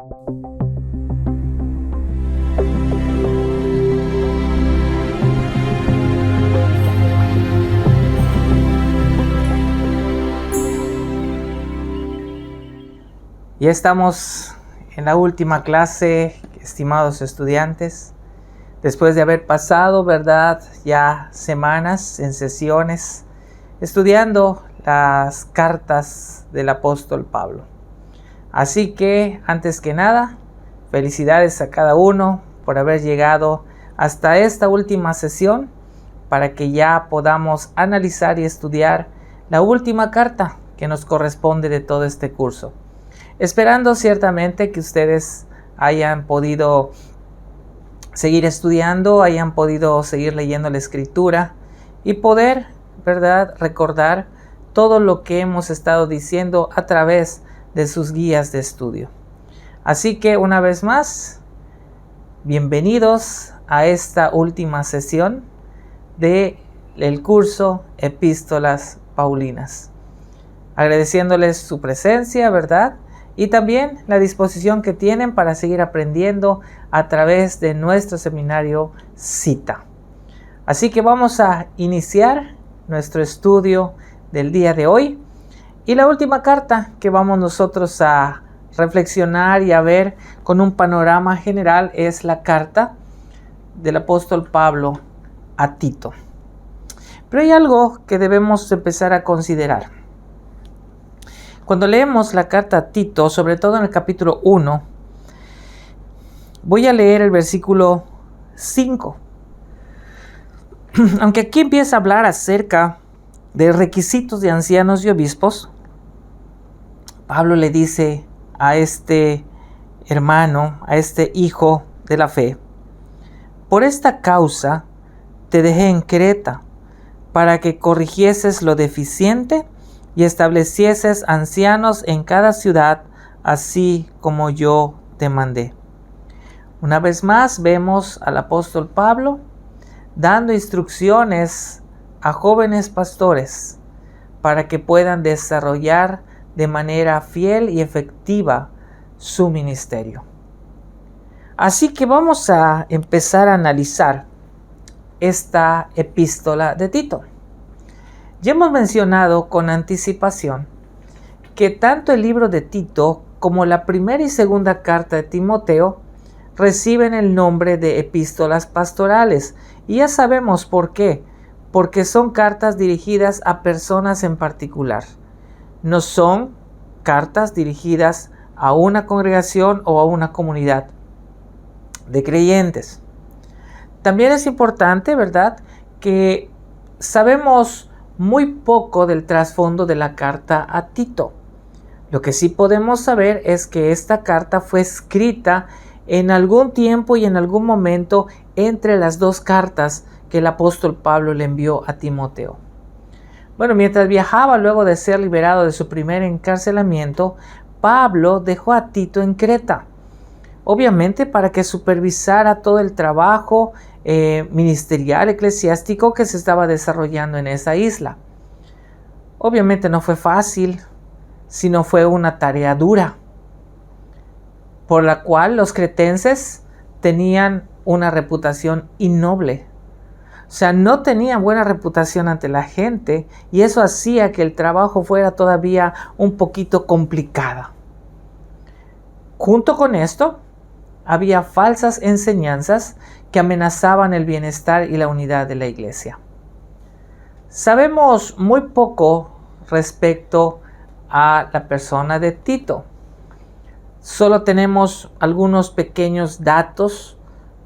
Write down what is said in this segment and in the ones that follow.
Ya estamos en la última clase, estimados estudiantes, después de haber pasado, ¿verdad?, ya semanas en sesiones estudiando las cartas del apóstol Pablo. Así que, antes que nada, felicidades a cada uno por haber llegado hasta esta última sesión para que ya podamos analizar y estudiar la última carta que nos corresponde de todo este curso. Esperando ciertamente que ustedes hayan podido seguir estudiando, hayan podido seguir leyendo la escritura y poder, ¿verdad?, recordar todo lo que hemos estado diciendo a través de sus guías de estudio. Así que una vez más, bienvenidos a esta última sesión del curso Epístolas Paulinas. Agradeciéndoles su presencia, ¿verdad?, y también la disposición que tienen para seguir aprendiendo a través de nuestro seminario Cita. Así que vamos a iniciar nuestro estudio del día de hoy. Y la última carta que vamos nosotros a reflexionar y a ver con un panorama general es la carta del apóstol Pablo a Tito. Pero hay algo que debemos empezar a considerar. Cuando leemos la carta a Tito, sobre todo en el capítulo 1, voy a leer el versículo 5. Aunque aquí empieza a hablar acerca de requisitos de ancianos y obispos, Pablo le dice a este hermano, a este hijo de la fe: por esta causa te dejé en Creta, para que corrigieses lo deficiente y establecieses ancianos en cada ciudad, así como yo te mandé. Una vez más vemos al apóstol Pablo dando instrucciones a jóvenes pastores para que puedan desarrollar de manera fiel y efectiva su ministerio. Así que vamos a empezar a analizar esta epístola de Tito. Ya hemos mencionado con anticipación que tanto el libro de Tito como la primera y segunda carta de Timoteo reciben el nombre de epístolas pastorales. Y ya sabemos por qué. Porque son cartas dirigidas a personas en particular. No son cartas dirigidas a una congregación o a una comunidad de creyentes. También es importante, ¿verdad?, que sabemos muy poco del trasfondo de la carta a Tito. Lo que sí podemos saber es que esta carta fue escrita en algún tiempo y en algún momento entre las dos cartas que el apóstol Pablo le envió a Timoteo. Bueno, mientras viajaba luego de ser liberado de su primer encarcelamiento, Pablo dejó a Tito en Creta, obviamente para que supervisara todo el trabajo ministerial, eclesiástico que se estaba desarrollando en esa isla. Obviamente no fue fácil, sino fue una tarea dura, por la cual los cretenses tenían una reputación innoble. O sea, no tenían buena reputación ante la gente y eso hacía que el trabajo fuera todavía un poquito complicado. Junto con esto, había falsas enseñanzas que amenazaban el bienestar y la unidad de la iglesia. Sabemos muy poco respecto a la persona de Tito. Solo tenemos algunos pequeños datos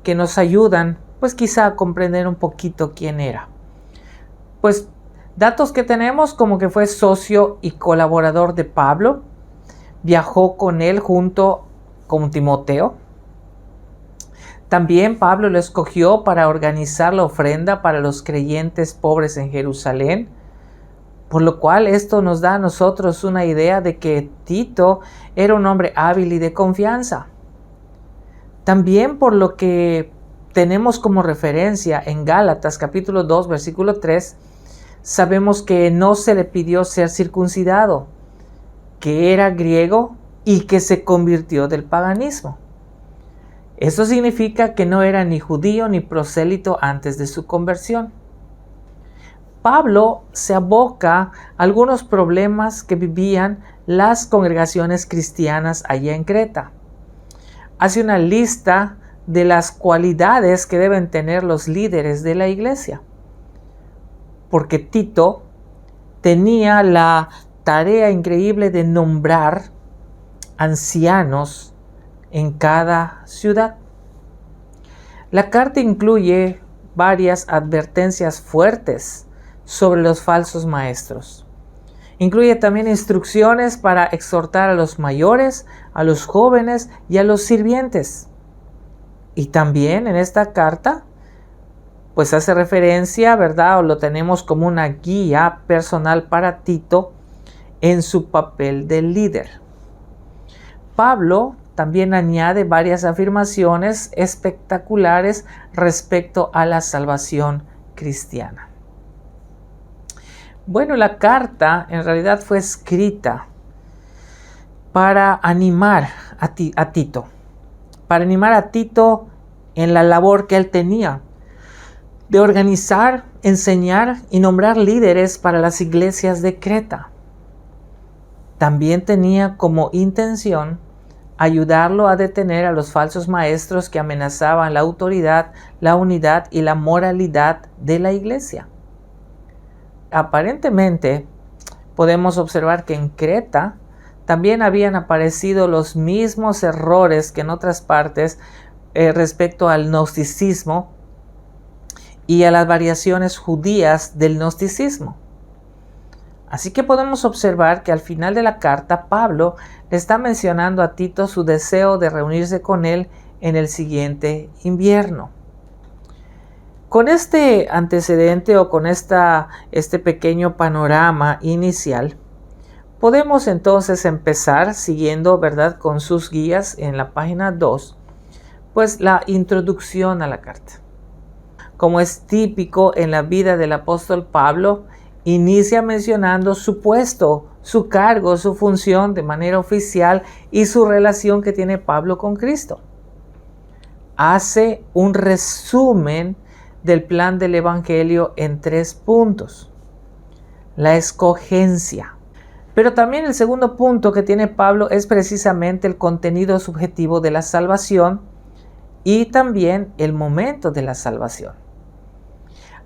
que nos ayudan, pues quizá a comprender un poquito quién era. Pues datos que tenemos como que fue socio y colaborador de Pablo, viajó con él junto con Timoteo. También Pablo lo escogió para organizar la ofrenda para los creyentes pobres en Jerusalén, por lo cual esto nos da a nosotros una idea de que Tito era un hombre hábil y de confianza. También por lo que tenemos como referencia en Gálatas capítulo 2 versículo 3, sabemos que no se le pidió ser circuncidado, que era griego y que se convirtió del paganismo. Esto significa que no era ni judío ni prosélito antes de su conversión. Pablo se aboca a algunos problemas que vivían las congregaciones cristianas allá en Creta. Hace una lista de las cualidades que deben tener los líderes de la iglesia. Porque Tito tenía la tarea increíble de nombrar ancianos en cada ciudad. La carta incluye varias advertencias fuertes sobre los falsos maestros. Incluye también instrucciones para exhortar a los mayores, a los jóvenes y a los sirvientes. Y también en esta carta, pues hace referencia, ¿verdad? O lo tenemos como una guía personal para Tito en su papel de líder. Pablo también añade varias afirmaciones espectaculares respecto a la salvación cristiana. Bueno, la carta en realidad fue escrita para animar a Tito, en la labor que él tenía de organizar, enseñar y nombrar líderes para las iglesias de Creta. También tenía como intención ayudarlo a detener a los falsos maestros que amenazaban la autoridad, la unidad y la moralidad de la iglesia. Aparentemente, podemos observar que en Creta también habían aparecido los mismos errores que en otras partes respecto al gnosticismo y a las variaciones judías del gnosticismo. Así que podemos observar que al final de la carta, Pablo le está mencionando a Tito su deseo de reunirse con él en el siguiente invierno. Con este antecedente o con este pequeño panorama inicial, podemos entonces empezar siguiendo, ¿verdad?, con sus guías en la página 2, pues la introducción a la carta. Como es típico en la vida del apóstol Pablo, inicia mencionando su puesto, su cargo, su función de manera oficial y su relación que tiene Pablo con Cristo. Hace un resumen del plan del Evangelio en 3 puntos. La escogencia. Pero también el segundo punto que tiene Pablo es precisamente el contenido subjetivo de la salvación y también el momento de la salvación.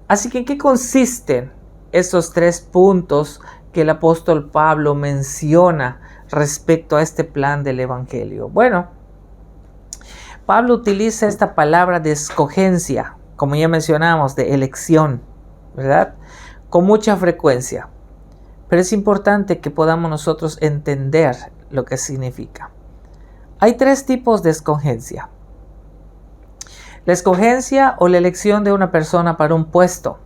Así que, ¿en qué consisten esos 3 puntos que el apóstol Pablo menciona respecto a este plan del Evangelio? Bueno, Pablo utiliza esta palabra de escogencia, como ya mencionamos, de elección, ¿verdad?, con mucha frecuencia. Pero es importante que podamos nosotros entender lo que significa. Hay 3 tipos de escogencia. La escogencia o la elección de una persona para un puesto,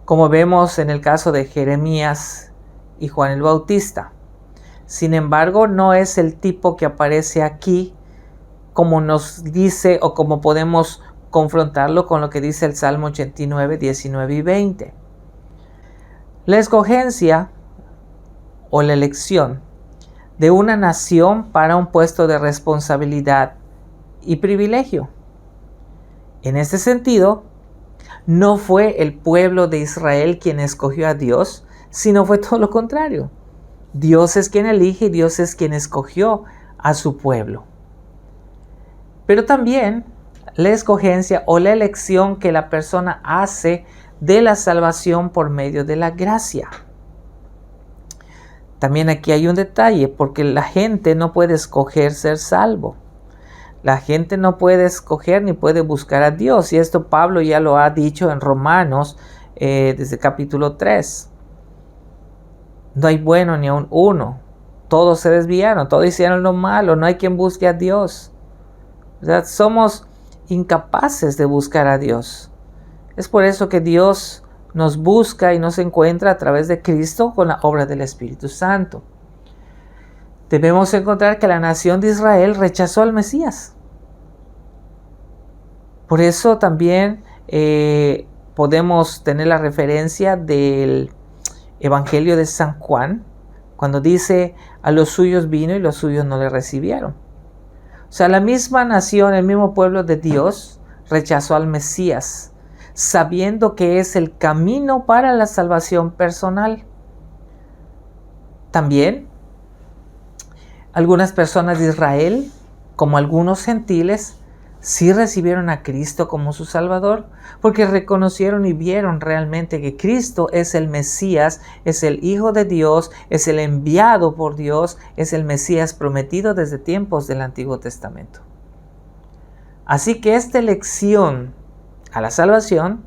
como vemos en el caso de Jeremías y Juan el Bautista. Sin embargo, no es el tipo que aparece aquí, como nos dice o como podemos confrontarlo con lo que dice el Salmo 89, 19 y 20. La escogencia o la elección de una nación para un puesto de responsabilidad y privilegio. En este sentido, no fue el pueblo de Israel quien escogió a Dios, sino fue todo lo contrario. Dios es quien elige y Dios es quien escogió a su pueblo. Pero también la escogencia o la elección que la persona hace de la salvación por medio de la gracia. También aquí hay un detalle, porque la gente no puede escoger ser salvo. La gente no puede escoger ni puede buscar a Dios. Y esto Pablo ya lo ha dicho en Romanos desde capítulo 3. No hay bueno ni aun uno. Todos se desviaron, todos hicieron lo malo. No hay quien busque a Dios. ¿Verdad? Somos incapaces de buscar a Dios. Es por eso que Dios nos busca y nos encuentra a través de Cristo con la obra del Espíritu Santo. Debemos encontrar que la nación de Israel rechazó al Mesías. Por eso también podemos tener la referencia del Evangelio de San Juan, Cuando dice a los suyos vino y los suyos no le recibieron. O sea, la misma nación, el mismo pueblo de Dios rechazó al Mesías, sabiendo que es el camino para la salvación personal. También, algunas personas de Israel, como algunos gentiles, sí recibieron a Cristo como su Salvador, porque reconocieron y vieron realmente que Cristo es el Mesías, es el Hijo de Dios, es el enviado por Dios, es el Mesías prometido desde tiempos del Antiguo Testamento. Así que esta elección a la salvación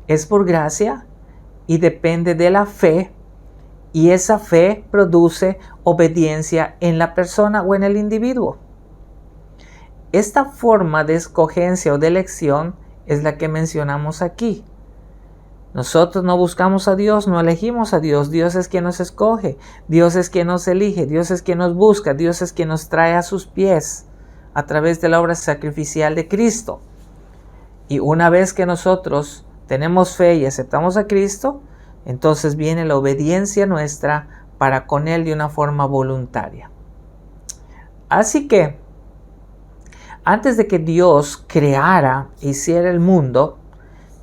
es por gracia y depende de la fe, y esa fe produce obediencia en la persona o en el individuo. Esta forma de escogencia o de elección es la que mencionamos aquí. Nosotros no buscamos a Dios, no elegimos a Dios. Dios es quien nos escoge, Dios es quien nos elige, Dios es quien nos busca, Dios es quien nos trae a sus pies a través de la obra sacrificial de Cristo. Y una vez que nosotros tenemos fe y aceptamos a Cristo, entonces viene la obediencia nuestra para con Él de una forma voluntaria. Así que, antes de que Dios creara e hiciera el mundo,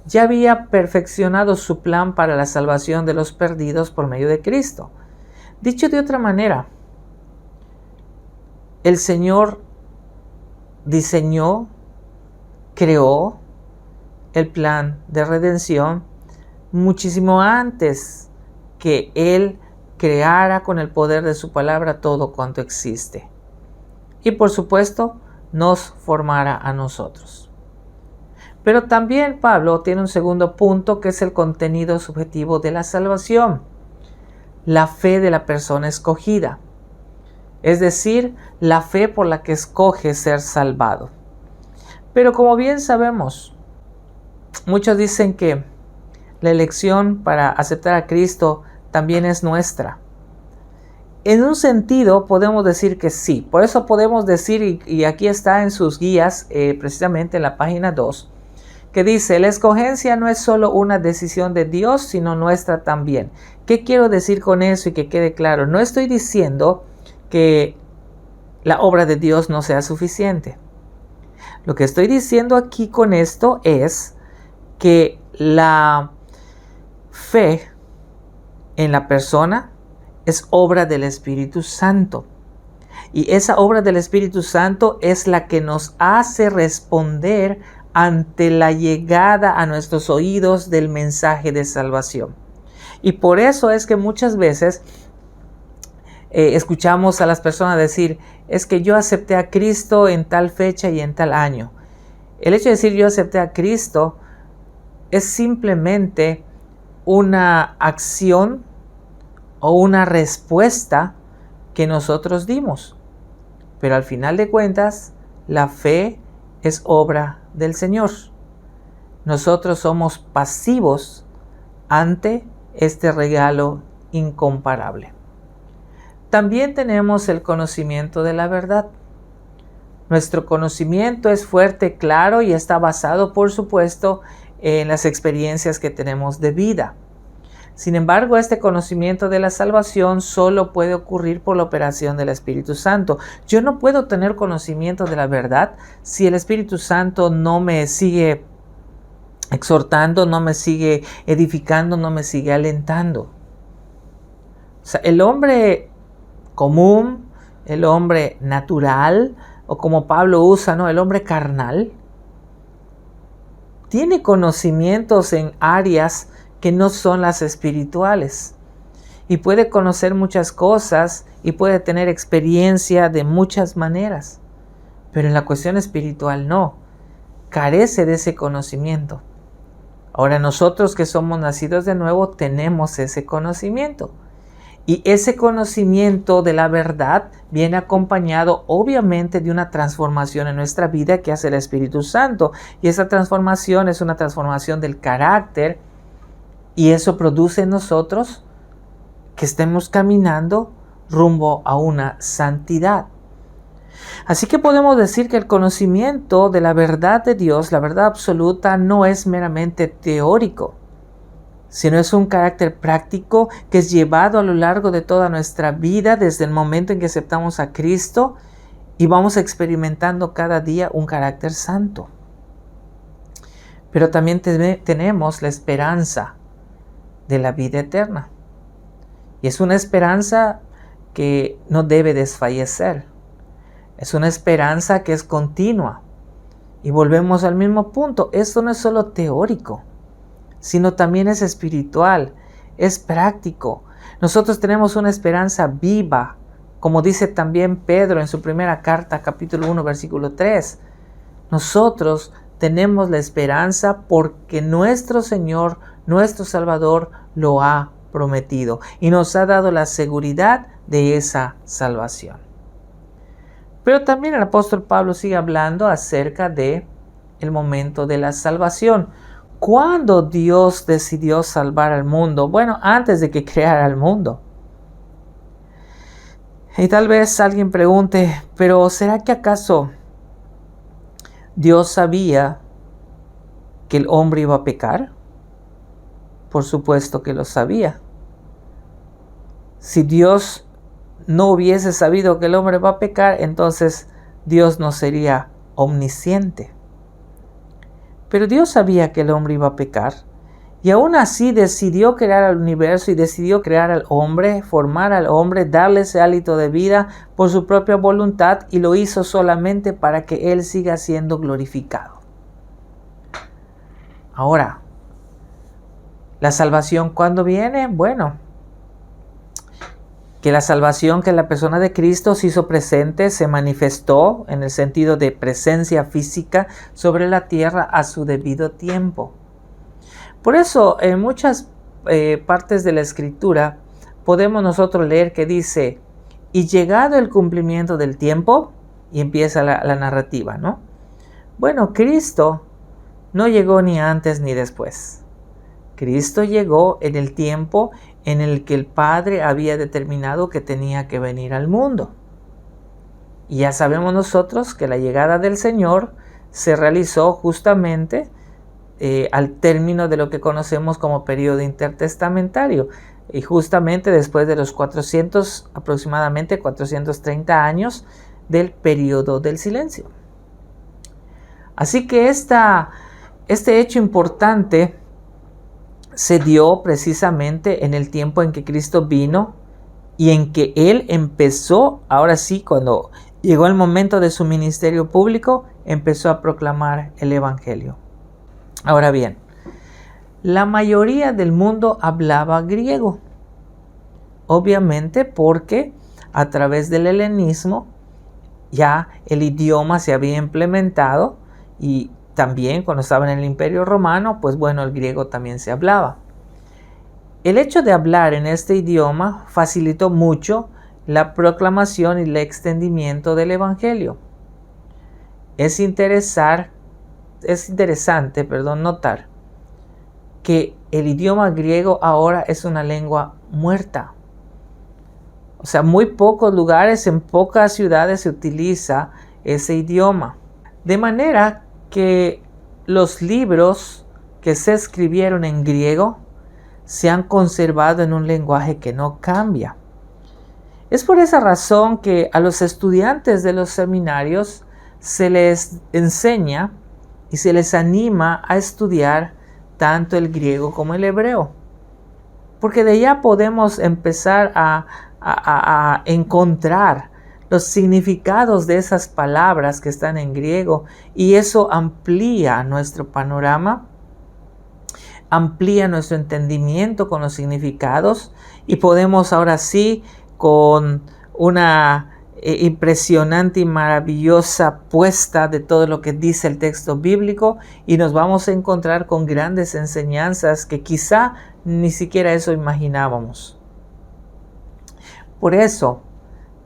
ya había perfeccionado su plan para la salvación de los perdidos por medio de Cristo. Dicho de otra manera, el Señor diseñó, creó el plan de redención muchísimo antes que Él creara con el poder de su palabra todo cuanto existe. Y por supuesto, nos formará a nosotros. Pero también Pablo tiene un segundo punto, que es el contenido subjetivo de la salvación, la fe de la persona escogida, es decir, la fe por la que escoge ser salvado. Pero como bien sabemos, muchos dicen que la elección para aceptar a Cristo también es nuestra. En un sentido podemos decir que sí. Por eso podemos decir, y aquí está en sus guías, precisamente en la página 2, que dice: la escogencia no es solo una decisión de Dios, sino nuestra también. ¿Qué quiero decir con eso y que quede claro? No estoy diciendo que la obra de Dios no sea suficiente. Lo que estoy diciendo aquí con esto es que la fe en la persona es obra del Espíritu Santo. Y esa obra del Espíritu Santo es la que nos hace responder ante la llegada a nuestros oídos del mensaje de salvación. Y por eso es que muchas veces escuchamos a las personas decir: es que yo acepté a Cristo en tal fecha y en tal año. El hecho de decir yo acepté a Cristo es simplemente una acción o una respuesta que nosotros dimos. Pero al final de cuentas, la fe es obra del Señor. Nosotros somos pasivos ante este regalo incomparable. También tenemos el conocimiento de la verdad. Nuestro conocimiento es fuerte, claro, y está basado, por supuesto, en las experiencias que tenemos de vida. Sin embargo, este conocimiento de la salvación solo puede ocurrir por la operación del Espíritu Santo. Yo no puedo tener conocimiento de la verdad si el Espíritu Santo no me sigue exhortando, no me sigue edificando, no me sigue alentando. O sea, el hombre común, el hombre natural, o como Pablo usa, ¿no?, el hombre carnal, tiene conocimientos en áreas que no son las espirituales, y puede conocer muchas cosas y puede tener experiencia de muchas maneras, pero en la cuestión espiritual no, carece de ese conocimiento. Ahora nosotros que somos nacidos de nuevo tenemos ese conocimiento, y ese conocimiento de la verdad viene acompañado obviamente de una transformación en nuestra vida que hace el Espíritu Santo, y esa transformación es una transformación del carácter. Y eso produce en nosotros que estemos caminando rumbo a una santidad. Así que podemos decir que el conocimiento de la verdad de Dios, la verdad absoluta, no es meramente teórico. sino es un carácter práctico que es llevado a lo largo de toda nuestra vida desde el momento en que aceptamos a Cristo y vamos experimentando cada día un carácter santo. Pero también tenemos la esperanza de la vida eterna. Y es una esperanza que no debe desfallecer. Es una esperanza que es continua. Y volvemos al mismo punto. Esto no es solo teórico, sino también es espiritual, es práctico. Nosotros tenemos una esperanza viva, como dice también Pedro en su primera carta, capítulo 1, versículo 3. Nosotros tenemos la esperanza porque nuestro Señor, nuestro Salvador, lo ha prometido y nos ha dado la seguridad de esa salvación. Pero también el apóstol Pablo sigue hablando acerca de el momento de la salvación. ¿Cuándo Dios decidió salvar al mundo? Bueno, antes de que creara el mundo. Y tal vez alguien pregunte, ¿pero será que acaso Dios sabía que el hombre iba a pecar? Por supuesto que lo sabía. Si Dios no hubiese sabido que el hombre va a pecar, entonces Dios no sería omnisciente. Pero Dios sabía que el hombre iba a pecar y aún así decidió crear al universo y decidió crear al hombre, formar al hombre, darle ese hálito de vida por su propia voluntad y lo hizo solamente para que Él siga siendo glorificado. Ahora, ¿la salvación cuándo viene? Bueno, que la salvación que la persona de Cristo se hizo presente, se manifestó en el sentido de presencia física sobre la tierra a su debido tiempo. Por eso, en muchas partes de la Escritura, podemos nosotros leer que dice, y llegado el cumplimiento del tiempo, y empieza la narrativa, ¿no? Bueno, Cristo no llegó ni antes ni después. Cristo llegó en el tiempo en el que el Padre había determinado que tenía que venir al mundo. Y ya sabemos nosotros que la llegada del Señor se realizó justamente al término de lo que conocemos como periodo intertestamentario y justamente después de los aproximadamente 430 años del periodo del silencio. Así que este hecho importante se dio precisamente en el tiempo en que Cristo vino y en que Él empezó, ahora sí, cuando llegó el momento de su ministerio público, empezó a proclamar el Evangelio. Ahora bien, la mayoría del mundo hablaba griego, obviamente porque a través del helenismo ya el idioma se había implementado y también cuando estaba en el Imperio Romano, pues bueno, el griego también se hablaba. El hecho de hablar en este idioma facilitó mucho la proclamación y el extendimiento del Evangelio. Es interesante, notar que el idioma griego ahora es una lengua muerta. O sea, muy pocos lugares, en pocas ciudades se utiliza ese idioma. De manera que los libros que se escribieron en griego se han conservado en un lenguaje que no cambia. Es por esa razón que a los estudiantes de los seminarios se les enseña y se les anima a estudiar tanto el griego como el hebreo. Porque de allá podemos empezar a encontrar los significados de esas palabras que están en griego y eso amplía nuestro panorama, amplía nuestro entendimiento con los significados y podemos ahora sí con una impresionante y maravillosa puesta de todo lo que dice el texto bíblico y nos vamos a encontrar con grandes enseñanzas que quizá ni siquiera eso imaginábamos. Por eso,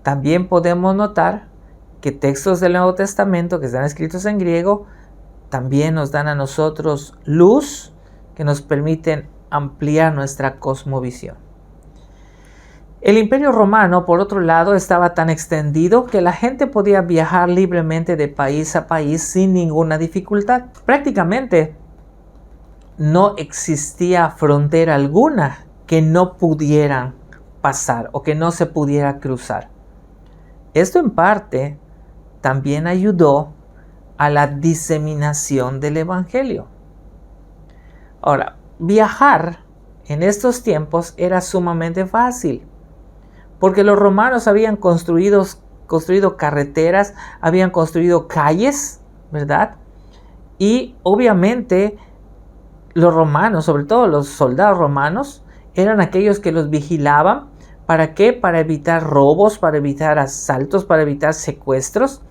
también podemos notar que textos del Nuevo Testamento que están escritos en griego también nos dan a nosotros luz que nos permiten ampliar nuestra cosmovisión. El Imperio Romano, por otro lado, estaba tan extendido que la gente podía viajar libremente de país a país sin ninguna dificultad. Prácticamente no existía frontera alguna que no pudieran pasar o que no se pudiera cruzar. Esto en parte también ayudó a la diseminación del Evangelio. Ahora, viajar en estos tiempos era sumamente fácil, porque los romanos habían construido carreteras, habían construido calles, ¿verdad? Y obviamente los romanos, sobre todo los soldados romanos, eran aquellos que los vigilaban. ¿Para qué? Para evitar robos, para evitar asaltos, para evitar secuestros.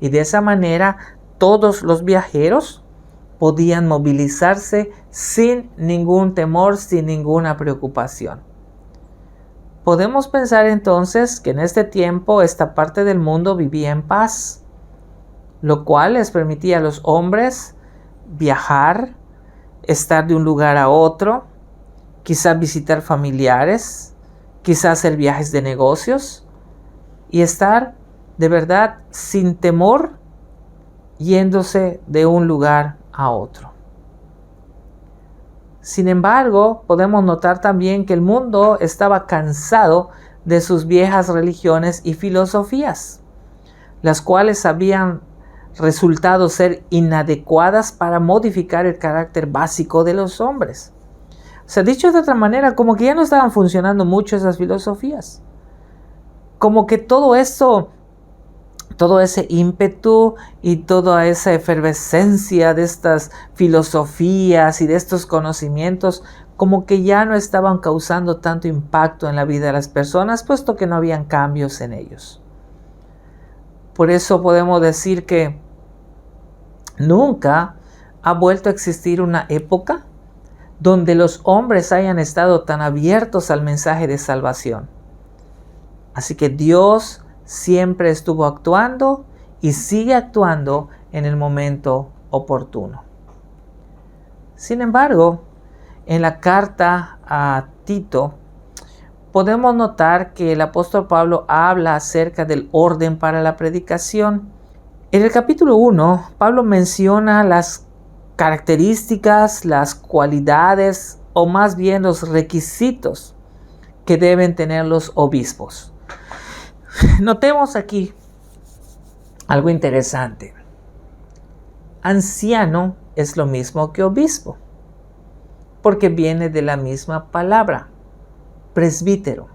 Y de esa manera todos los viajeros podían movilizarse sin ningún temor, sin ninguna preocupación. Podemos pensar entonces que en este tiempo esta parte del mundo vivía en paz, lo cual les permitía a los hombres viajar, estar de un lugar a otro, quizás visitar familiares, quizás hacer viajes de negocios y estar de verdad sin temor yéndose de un lugar a otro. Sin embargo, podemos notar también que el mundo estaba cansado de sus viejas religiones y filosofías, las cuales habían resultado ser inadecuadas para modificar el carácter básico de los hombres. O sea, dicho de otra manera, como que ya no estaban funcionando mucho esas filosofías. Como que todo eso, todo ese ímpetu y toda esa efervescencia de estas filosofías y de estos conocimientos, como que ya no estaban causando tanto impacto en la vida de las personas, puesto que no habían cambios en ellos. Por eso podemos decir que nunca ha vuelto a existir una época donde los hombres hayan estado tan abiertos al mensaje de salvación. Así que Dios siempre estuvo actuando y sigue actuando en el momento oportuno. Sin embargo, en la carta a Tito, podemos notar que el apóstol Pablo habla acerca del orden para la predicación. En el capítulo 1, Pablo menciona las características, las cualidades o más bien los requisitos que deben tener los obispos. Notemos aquí algo interesante. Anciano es lo mismo que obispo, porque viene de la misma palabra, presbítero.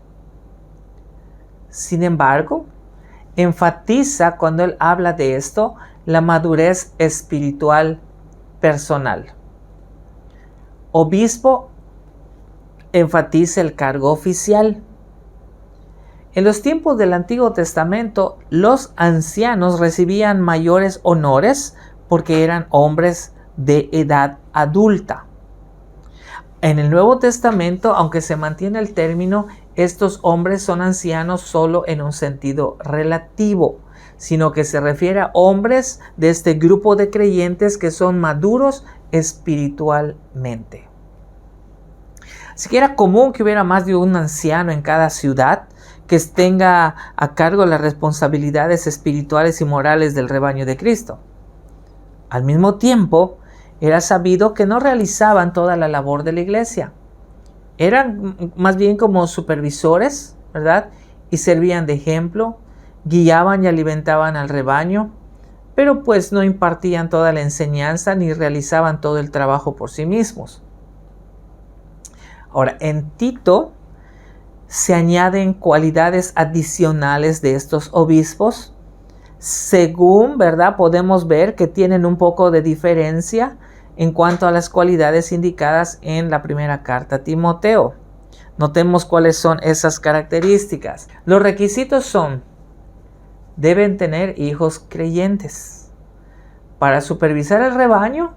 Sin embargo, enfatiza cuando él habla de esto la madurez espiritual personal. Obispo enfatiza el cargo oficial. En los tiempos del Antiguo Testamento, los ancianos recibían mayores honores porque eran hombres de edad adulta. En el Nuevo Testamento, aunque se mantiene el término, estos hombres son ancianos solo en un sentido relativo, sino que se refiere a hombres de este grupo de creyentes que son maduros espiritualmente. Así que era común que hubiera más de un anciano en cada ciudad que tenga a cargo las responsabilidades espirituales y morales del rebaño de Cristo. Al mismo tiempo, era sabido que no realizaban toda la labor de la iglesia. Eran más bien como supervisores, ¿verdad? Y servían de ejemplo, guiaban y alimentaban al rebaño, pero pues no impartían toda la enseñanza ni realizaban todo el trabajo por sí mismos. Ahora, en Tito se añaden cualidades adicionales de estos obispos. Según, ¿verdad? Podemos ver que tienen un poco de diferencia en cuanto a las cualidades indicadas en la primera carta a Timoteo. Notemos cuáles son esas características. Los requisitos son: deben tener hijos creyentes. Para supervisar el rebaño,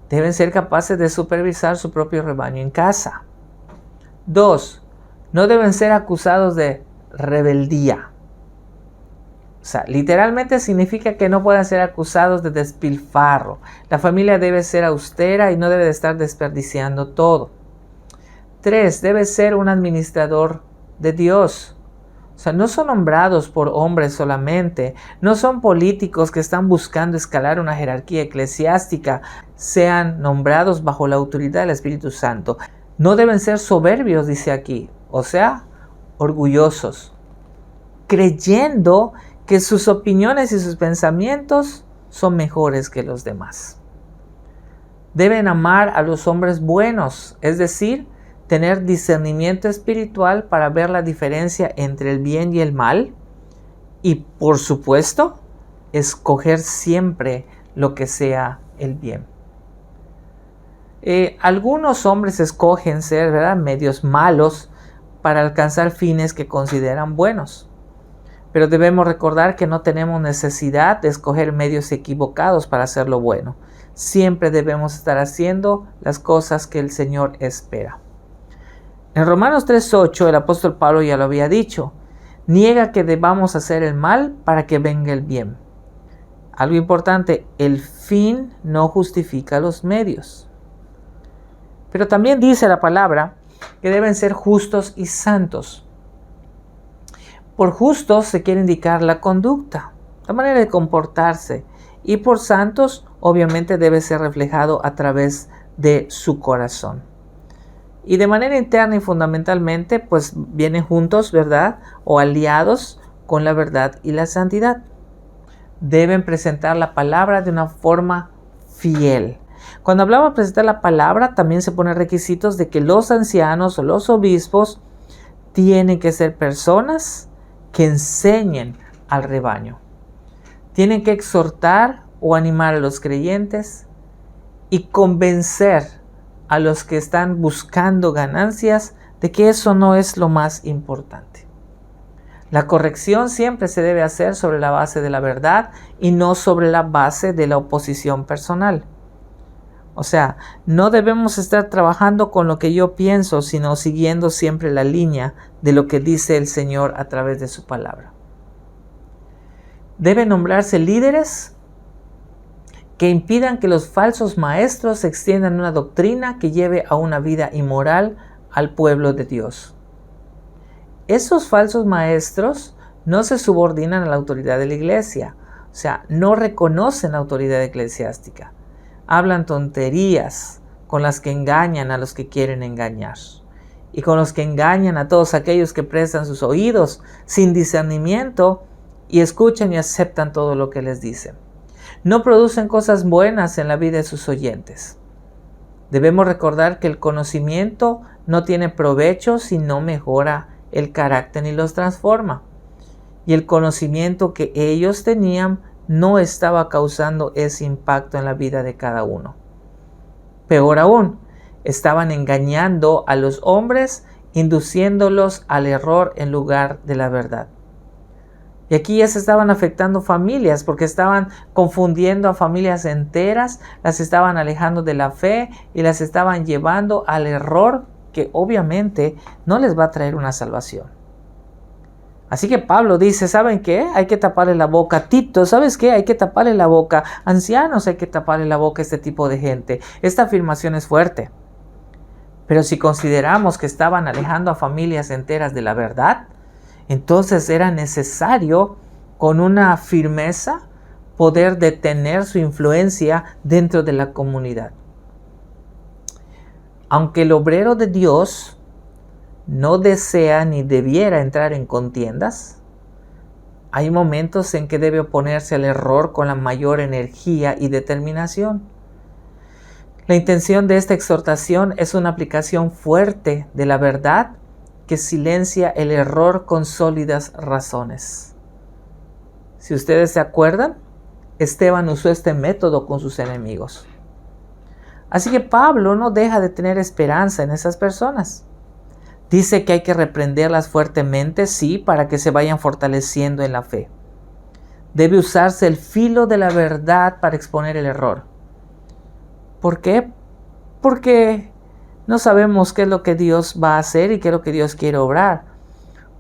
deben ser capaces de supervisar su propio rebaño en casa. 2. No deben ser acusados de rebeldía. O sea, literalmente significa que no puedan ser acusados de despilfarro. La familia debe ser austera y no debe de estar desperdiciando todo. 3. Debe ser un administrador de Dios. O sea, no son nombrados por hombres solamente, no son políticos que están buscando escalar una jerarquía eclesiástica, sean nombrados bajo la autoridad del Espíritu Santo. No deben ser soberbios, dice aquí, o sea, orgullosos, creyendo que sus opiniones y sus pensamientos son mejores que los demás. Deben amar a los hombres buenos, es decir, tener discernimiento espiritual para ver la diferencia entre el bien y el mal y, por supuesto, escoger siempre lo que sea el bien. Algunos hombres escogen ser, ¿verdad?, medios malos para alcanzar fines que consideran buenos. Pero debemos recordar que no tenemos necesidad de escoger medios equivocados para hacer lo bueno. Siempre debemos estar haciendo las cosas que el Señor espera. En Romanos 3:8 el apóstol Pablo ya lo había dicho: niega que debamos hacer el mal para que venga el bien. Algo importante, el fin no justifica los medios. Pero también dice la palabra que deben ser justos y santos. Por justos se quiere indicar la conducta, la manera de comportarse, y por santos obviamente debe ser reflejado a través de su corazón. Y de manera interna y fundamentalmente, pues vienen juntos, ¿verdad?, o aliados con la verdad y la santidad. Deben presentar la palabra de una forma fiel. Cuando hablamos de presentar la palabra, también se ponen requisitos de que los ancianos o los obispos tienen que ser personas que enseñen al rebaño. Tienen que exhortar o animar a los creyentes y convencer a los que están buscando ganancias de que eso no es lo más importante. La corrección siempre se debe hacer sobre la base de la verdad y no sobre la base de la oposición personal. O sea, no debemos estar trabajando con lo que yo pienso, sino siguiendo siempre la línea de lo que dice el Señor a través de su palabra. Deben nombrarse líderes que impidan que los falsos maestros extiendan una doctrina que lleve a una vida inmoral al pueblo de Dios. Esos falsos maestros no se subordinan a la autoridad de la iglesia, o sea, no reconocen la autoridad eclesiástica. Hablan tonterías con las que engañan a los que quieren engañar y con los que engañan a todos aquellos que prestan sus oídos sin discernimiento y escuchan y aceptan todo lo que les dicen. No producen cosas buenas en la vida de sus oyentes. Debemos recordar que el conocimiento no tiene provecho si no mejora el carácter ni los transforma. Y el conocimiento que ellos tenían no estaba causando ese impacto en la vida de cada uno. Peor aún, estaban engañando a los hombres, induciéndolos al error en lugar de la verdad. Y aquí ya se estaban afectando familias porque estaban confundiendo a familias enteras, las estaban alejando de la fe y las estaban llevando al error que obviamente no les va a traer una salvación. Así que Pablo dice, ¿saben qué? Hay que taparle la boca. Tito, ¿sabes qué? Hay que taparle la boca. Ancianos, hay que taparle la boca a este tipo de gente. Esta afirmación es fuerte. Pero si consideramos que estaban alejando a familias enteras de la verdad, entonces era necesario, con una firmeza, poder detener su influencia dentro de la comunidad. Aunque el obrero de Dios no desea ni debiera entrar en contiendas, hay momentos en que debe oponerse al error con la mayor energía y determinación. La intención de esta exhortación es una aplicación fuerte de la verdad que silencia el error con sólidas razones. Si ustedes se acuerdan, Esteban usó este método con sus enemigos. Así que Pablo no deja de tener esperanza en esas personas. Dice que hay que reprenderlas fuertemente, sí, para que se vayan fortaleciendo en la fe. Debe usarse el filo de la verdad para exponer el error. ¿Por qué? Porque no sabemos qué es lo que Dios va a hacer y qué es lo que Dios quiere obrar.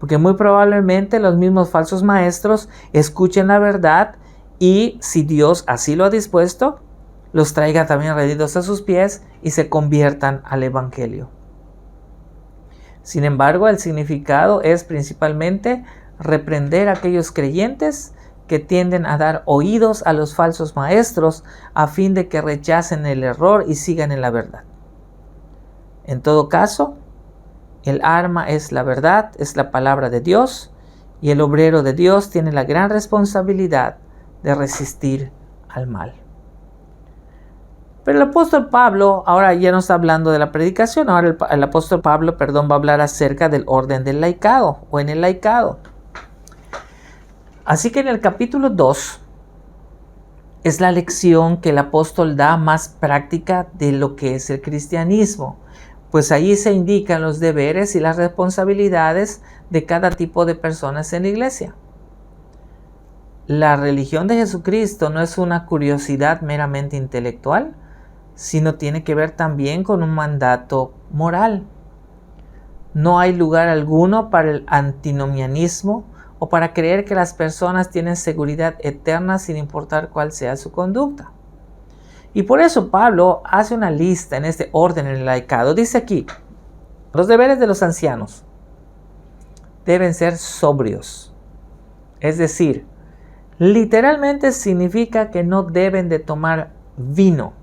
Porque muy probablemente los mismos falsos maestros escuchen la verdad y, si Dios así lo ha dispuesto, los traiga también rendidos a sus pies y se conviertan al Evangelio. Sin embargo, el significado es principalmente reprender a aquellos creyentes que tienden a dar oídos a los falsos maestros a fin de que rechacen el error y sigan en la verdad. En todo caso, el arma es la verdad, es la palabra de Dios, y el obrero de Dios tiene la gran responsabilidad de resistir al mal. Pero el apóstol Pablo ahora ya no está hablando de la predicación, ahora el apóstol Pablo, va a hablar acerca del orden del laicado o en el laicado. Así que en el capítulo 2 es la lección que el apóstol da más práctica de lo que es el cristianismo, pues allí se indican los deberes y las responsabilidades de cada tipo de personas en la iglesia. La religión de Jesucristo no es una curiosidad meramente intelectual, sino tiene que ver también con un mandato moral. No hay lugar alguno para el antinomianismo o para creer que las personas tienen seguridad eterna sin importar cuál sea su conducta. Y por eso Pablo hace una lista en este orden en el laicado. Dice aquí, los deberes de los ancianos deben ser sobrios. Es decir, literalmente significa que no deben de tomar vino,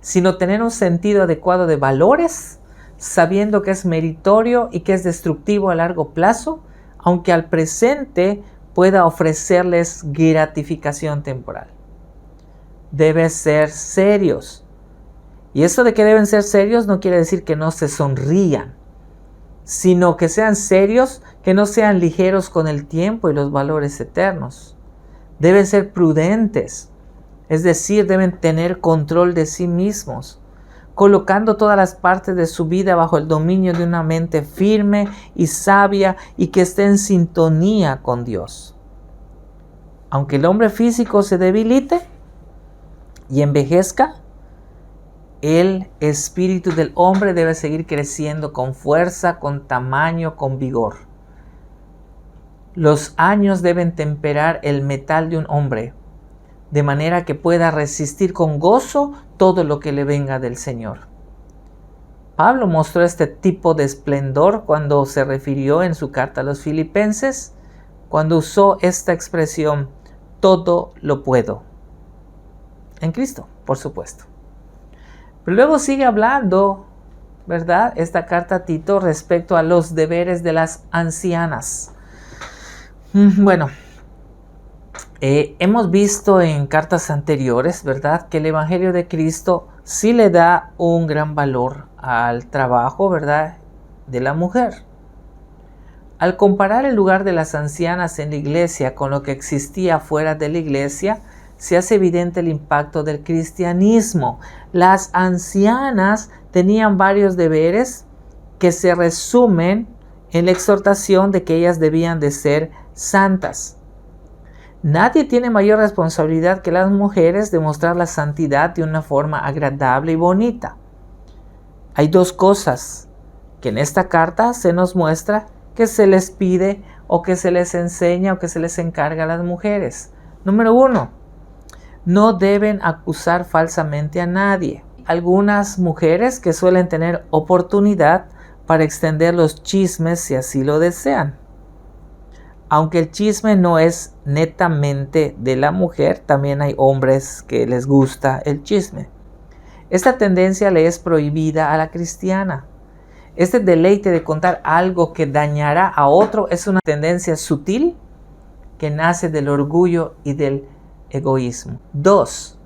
sino tener un sentido adecuado de valores, sabiendo que es meritorio y que es destructivo a largo plazo, aunque al presente pueda ofrecerles gratificación temporal. Deben ser serios. Y esto de que deben ser serios no quiere decir que no se sonrían, sino que sean serios, que no sean ligeros con el tiempo y los valores eternos. Deben ser prudentes, es decir, deben tener control de sí mismos, colocando todas las partes de su vida bajo el dominio de una mente firme y sabia y que esté en sintonía con Dios. Aunque el hombre físico se debilite y envejezca, el espíritu del hombre debe seguir creciendo con fuerza, con tamaño, con vigor. Los años deben temperar el metal de un hombre, de manera que pueda resistir con gozo todo lo que le venga del Señor. Pablo mostró este tipo de esplendor cuando se refirió en su carta a los Filipenses, cuando usó esta expresión, todo lo puedo. En Cristo, por supuesto. Pero luego sigue hablando, ¿verdad? Esta carta a Tito respecto a los deberes de las ancianas. Bueno, hemos visto en cartas anteriores, ¿verdad?, que el Evangelio de Cristo sí le da un gran valor al trabajo, ¿verdad?, de la mujer. Al comparar el lugar de las ancianas en la iglesia con lo que existía fuera de la iglesia, se hace evidente el impacto del cristianismo. Las ancianas tenían varios deberes que se resumen en la exhortación de que ellas debían de ser santas. Nadie tiene mayor responsabilidad que las mujeres de mostrar la santidad de una forma agradable y bonita. Hay dos cosas que en esta carta se nos muestra que se les pide o que se les enseña o que se les encarga a las mujeres. Número 1, no deben acusar falsamente a nadie. Algunas mujeres que suelen tener oportunidad para extender los chismes si así lo desean. Aunque el chisme no es netamente de la mujer, también hay hombres que les gusta el chisme. Esta tendencia le es prohibida a la cristiana. Este deleite de contar algo que dañará a otro es una tendencia sutil que nace del orgullo y del egoísmo. 2.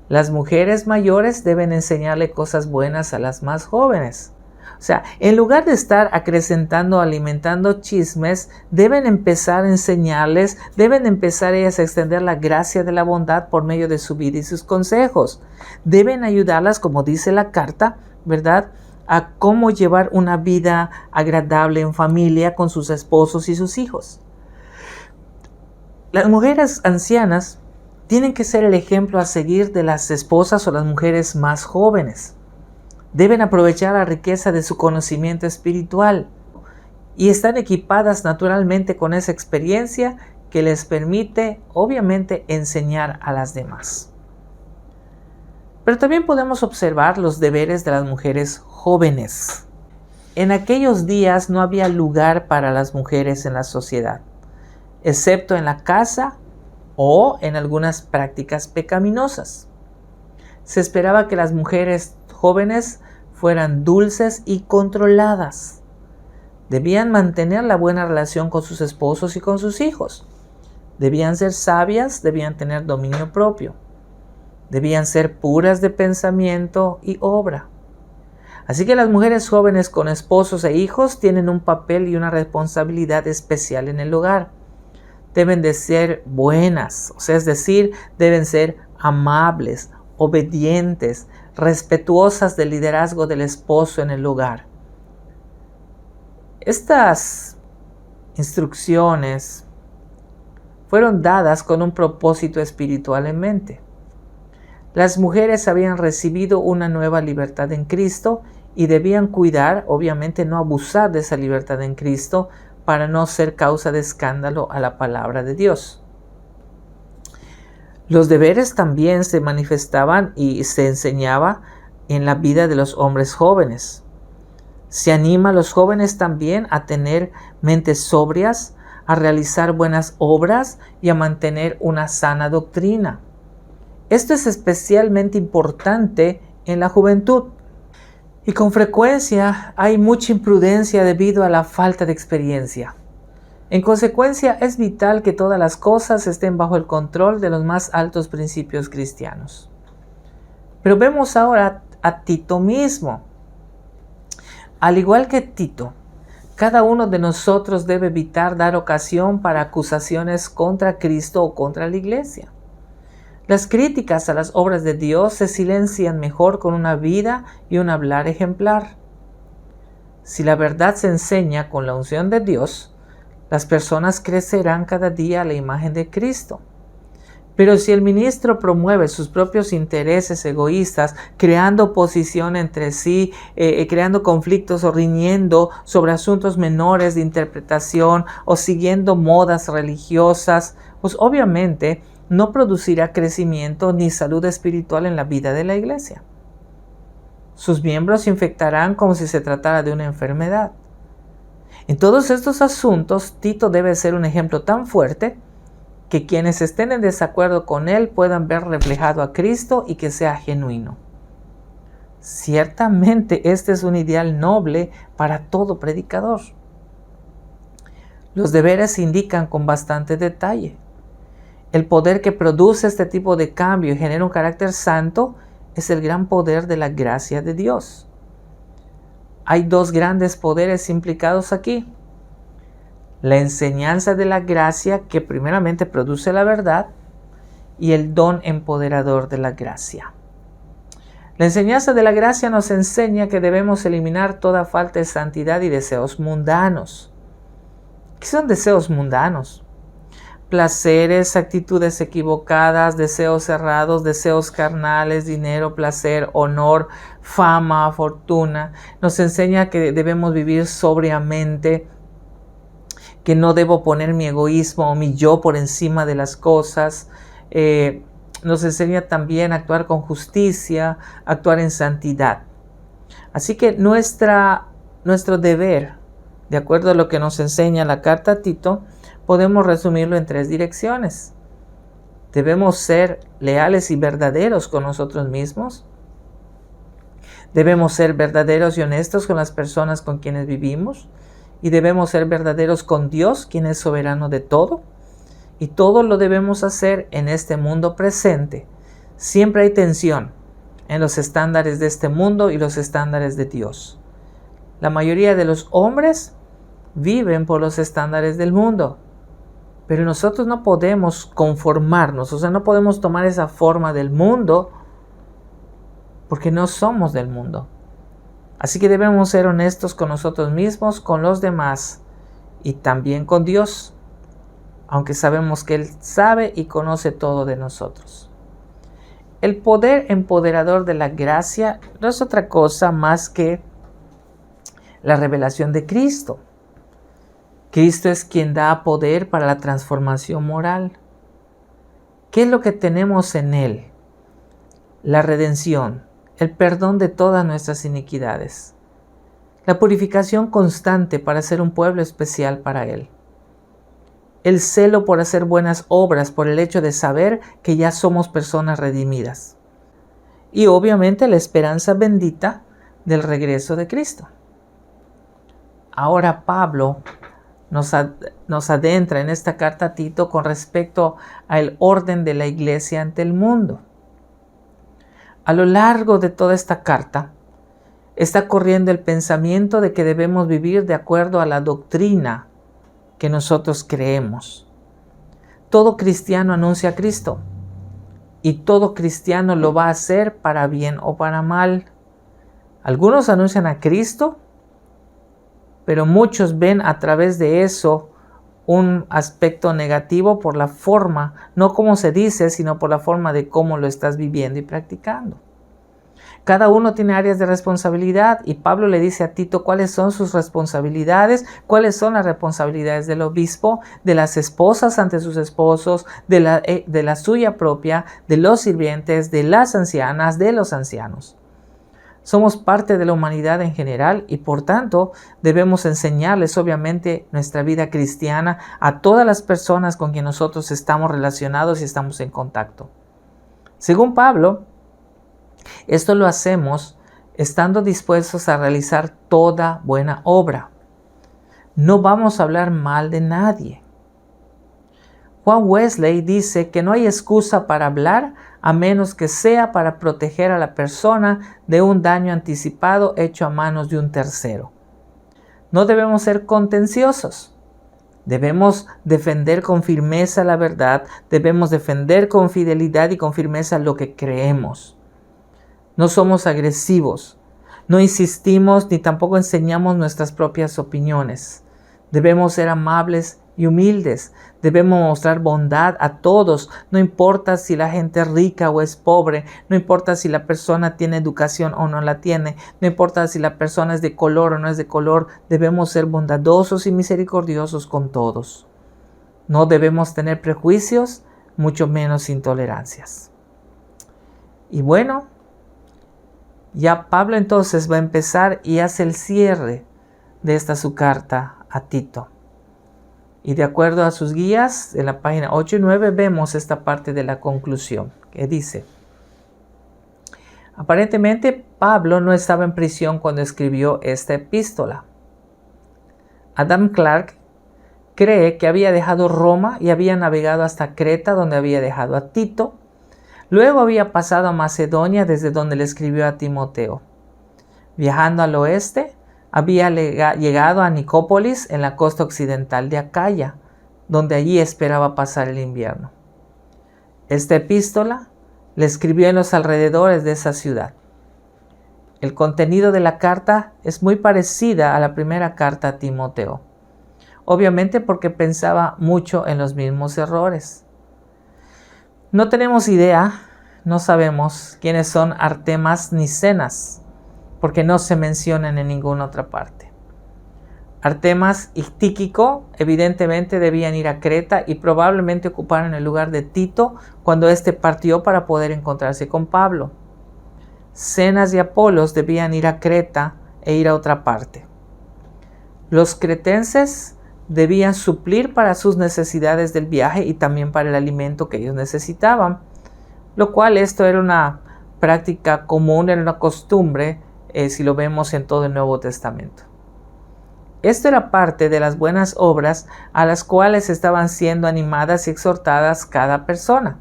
Las mujeres mayores deben enseñarle cosas buenas a las más jóvenes. O sea, en lugar de estar acrecentando, alimentando chismes, deben empezar a enseñarles, deben empezar ellas a extender la gracia de la bondad por medio de su vida y sus consejos. Deben ayudarlas, como dice la carta, ¿verdad?, a cómo llevar una vida agradable en familia con sus esposos y sus hijos. Las mujeres ancianas tienen que ser el ejemplo a seguir de las esposas o las mujeres más jóvenes. Deben aprovechar la riqueza de su conocimiento espiritual y están equipadas naturalmente con esa experiencia que les permite, obviamente, enseñar a las demás. Pero también podemos observar los deberes de las mujeres jóvenes. En aquellos días no había lugar para las mujeres en la sociedad, excepto en la casa o en algunas prácticas pecaminosas. Se esperaba que las mujeres jóvenes fueran dulces y controladas. Debían mantener la buena relación con sus esposos y con sus hijos. Debían ser sabias, debían tener dominio propio. Debían ser puras de pensamiento y obra. Así que las mujeres jóvenes con esposos e hijos tienen un papel y una responsabilidad especial en el hogar. Deben de ser buenas, es decir, deben ser amables, obedientes, respetuosas del liderazgo del esposo en el hogar. Estas instrucciones fueron dadas con un propósito espiritual en mente. Las mujeres habían recibido una nueva libertad en Cristo y debían cuidar, obviamente no abusar de esa libertad en Cristo para no ser causa de escándalo a la palabra de Dios. Los deberes también se manifestaban y se enseñaba en la vida de los hombres jóvenes. Se anima a los jóvenes también a tener mentes sobrias, a realizar buenas obras y a mantener una sana doctrina. Esto es especialmente importante en la juventud. Y con frecuencia hay mucha imprudencia debido a la falta de experiencia. En consecuencia, es vital que todas las cosas estén bajo el control de los más altos principios cristianos. Pero vemos ahora a Tito mismo. Al igual que Tito, cada uno de nosotros debe evitar dar ocasión para acusaciones contra Cristo o contra la iglesia. Las críticas a las obras de Dios se silencian mejor con una vida y un hablar ejemplar. Si la verdad se enseña con la unción de Dios, las personas crecerán cada día a la imagen de Cristo. Pero si el ministro promueve sus propios intereses egoístas, creando oposición entre sí, creando conflictos o riñendo sobre asuntos menores de interpretación o siguiendo modas religiosas, pues obviamente no producirá crecimiento ni salud espiritual en la vida de la iglesia. Sus miembros se infectarán como si se tratara de una enfermedad. En todos estos asuntos, Tito debe ser un ejemplo tan fuerte que quienes estén en desacuerdo con él puedan ver reflejado a Cristo y que sea genuino. Ciertamente este es un ideal noble para todo predicador. Los deberes se indican con bastante detalle. El poder que produce este tipo de cambio y genera un carácter santo es el gran poder de la gracia de Dios. Hay dos grandes poderes implicados aquí. La enseñanza de la gracia que primeramente produce la verdad y el don empoderador de la gracia. La enseñanza de la gracia nos enseña que debemos eliminar toda falta de santidad y deseos mundanos. ¿Qué son deseos mundanos? Placeres, actitudes equivocadas, deseos errados, deseos carnales, dinero, placer, honor, fama, fortuna. Nos enseña que debemos vivir sobriamente, que no debo poner mi egoísmo o mi yo por encima de las cosas. Nos enseña también a actuar con justicia, actuar en santidad. Así que nuestro deber, de acuerdo a lo que nos enseña la carta a Tito, podemos resumirlo en 3 direcciones. Debemos ser leales y verdaderos con nosotros mismos. Debemos ser verdaderos y honestos con las personas con quienes vivimos. Y debemos ser verdaderos con Dios, quien es soberano de todo. Y todo lo debemos hacer en este mundo presente. Siempre hay tensión en los estándares de este mundo y los estándares de Dios. La mayoría de los hombres viven por los estándares del mundo. Pero nosotros no podemos conformarnos, no podemos tomar esa forma del mundo porque no somos del mundo. Así que debemos ser honestos con nosotros mismos, con los demás y también con Dios, aunque sabemos que Él sabe y conoce todo de nosotros. El poder empoderador de la gracia no es otra cosa más que la revelación de Cristo. Cristo es quien da poder para la transformación moral. ¿Qué es lo que tenemos en Él? La redención, el perdón de todas nuestras iniquidades, la purificación constante para ser un pueblo especial para Él, el celo por hacer buenas obras por el hecho de saber que ya somos personas redimidas, y obviamente la esperanza bendita del regreso de Cristo. Ahora Pablo nos adentra en esta carta a Tito con respecto al orden de la iglesia ante el mundo. A lo largo de toda esta carta está corriendo el pensamiento de que debemos vivir de acuerdo a la doctrina que nosotros creemos. Todo cristiano anuncia a Cristo y todo cristiano lo va a hacer para bien o para mal. Algunos anuncian a Cristo, pero muchos ven a través de eso un aspecto negativo por la forma, no como se dice, sino por la forma de cómo lo estás viviendo y practicando. Cada uno tiene áreas de responsabilidad y Pablo le dice a Tito cuáles son sus responsabilidades, cuáles son las responsabilidades del obispo, de las esposas ante sus esposos, de la suya propia, de los sirvientes, de las ancianas, de los ancianos. Somos parte de la humanidad en general y por tanto debemos enseñarles obviamente nuestra vida cristiana a todas las personas con quien nosotros estamos relacionados y estamos en contacto. Según Pablo, esto lo hacemos estando dispuestos a realizar toda buena obra. No vamos a hablar mal de nadie. Juan Wesley dice que no hay excusa para hablar a menos que sea para proteger a la persona de un daño anticipado hecho a manos de un tercero. No debemos ser contenciosos. Debemos defender con firmeza la verdad, debemos defender con fidelidad y con firmeza lo que creemos. No somos agresivos, no insistimos ni tampoco enseñamos nuestras propias opiniones. Debemos ser amables y humildes, debemos mostrar bondad a todos, no importa si la gente es rica o es pobre, no importa si la persona tiene educación o no la tiene, no importa si la persona es de color o no es de color, debemos ser bondadosos y misericordiosos con todos. No debemos tener prejuicios, mucho menos intolerancias. Y bueno, ya Pablo entonces va a empezar y hace el cierre de esta su carta a Tito. Y de acuerdo a sus guías, en la página 8 y 9 vemos esta parte de la conclusión, que dice: aparentemente Pablo no estaba en prisión cuando escribió esta epístola. Adam Clarke cree que había dejado Roma y había navegado hasta Creta, donde había dejado a Tito. Luego había pasado a Macedonia, desde donde le escribió a Timoteo. Viajando al oeste, había llegado a Nicópolis, en la costa occidental de Acaya, donde allí esperaba pasar el invierno. Esta epístola le escribió en los alrededores de esa ciudad. El contenido de la carta es muy parecida a la primera carta a Timoteo, obviamente porque pensaba mucho en los mismos errores. No tenemos idea, no sabemos quiénes son Artemas ni Zenas, porque no se mencionan en ninguna otra parte. Artemas y Tíquico evidentemente debían ir a Creta y probablemente ocuparon el lugar de Tito cuando éste partió para poder encontrarse con Pablo. Zenas y Apolos debían ir a Creta e ir a otra parte. Los cretenses debían suplir para sus necesidades del viaje y también para el alimento que ellos necesitaban, lo cual esto era una práctica común, era una costumbre, si lo vemos en todo el Nuevo Testamento. Esto era parte de las buenas obras a las cuales estaban siendo animadas y exhortadas cada persona.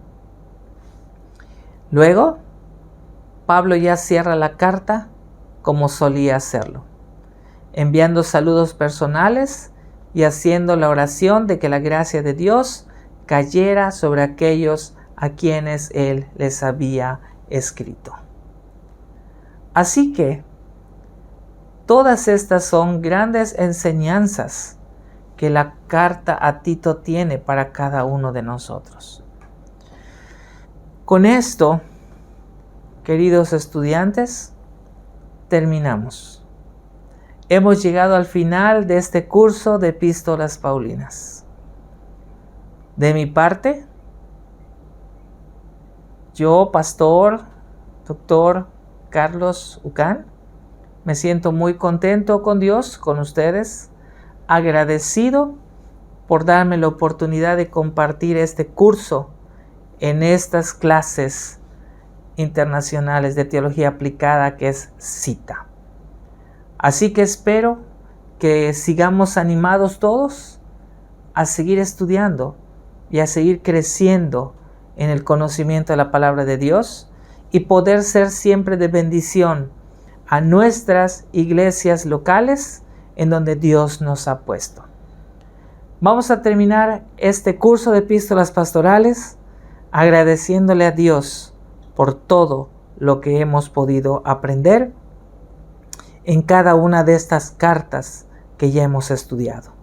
Luego, Pablo ya cierra la carta como solía hacerlo, enviando saludos personales y haciendo la oración de que la gracia de Dios cayera sobre aquellos a quienes él les había escrito. Así que todas estas son grandes enseñanzas que la carta a Tito tiene para cada uno de nosotros. Con esto, queridos estudiantes, terminamos. Hemos llegado al final de este curso de Epístolas Paulinas. De mi parte, yo, pastor, doctor Carlos Ucán, Me siento muy contento con Dios, con ustedes, agradecido por darme la oportunidad de compartir este curso en estas clases internacionales de teología aplicada que es CITA. Así que espero que sigamos animados todos a seguir estudiando y a seguir creciendo en el conocimiento de la palabra de Dios y poder ser siempre de bendición a nuestras iglesias locales en donde Dios nos ha puesto. Vamos a terminar este curso de epístolas pastorales agradeciéndole a Dios por todo lo que hemos podido aprender en cada una de estas cartas que ya hemos estudiado.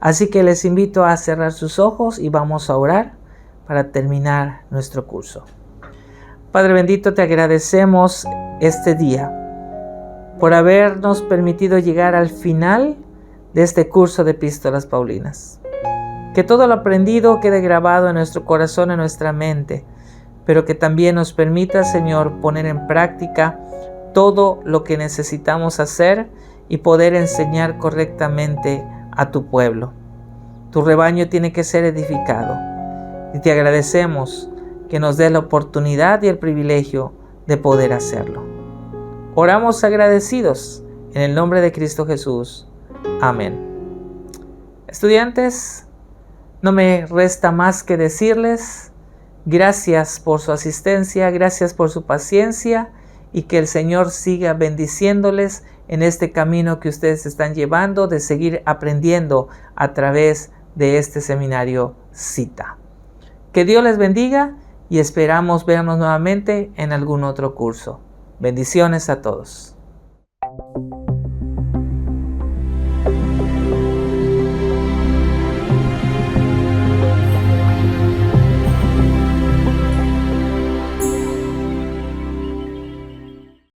Así que les invito a cerrar sus ojos y vamos a orar para terminar nuestro curso. Padre bendito, te agradecemos este día por habernos permitido llegar al final de este curso de epístolas paulinas. Que todo lo aprendido quede grabado en nuestro corazón, en nuestra mente, pero que también nos permita, Señor, poner en práctica todo lo que necesitamos hacer y poder enseñar correctamente a tu pueblo. Tu rebaño tiene que ser edificado y te agradecemos que nos dé la oportunidad y el privilegio de poder hacerlo. Oramos agradecidos en el nombre de Cristo Jesús. Amén. Estudiantes, no me resta más que decirles gracias por su asistencia, gracias por su paciencia y que el Señor siga bendiciéndoles en este camino que ustedes están llevando de seguir aprendiendo a través de este seminario CITA. Que Dios les bendiga y esperamos vernos nuevamente en algún otro curso. Bendiciones a todos.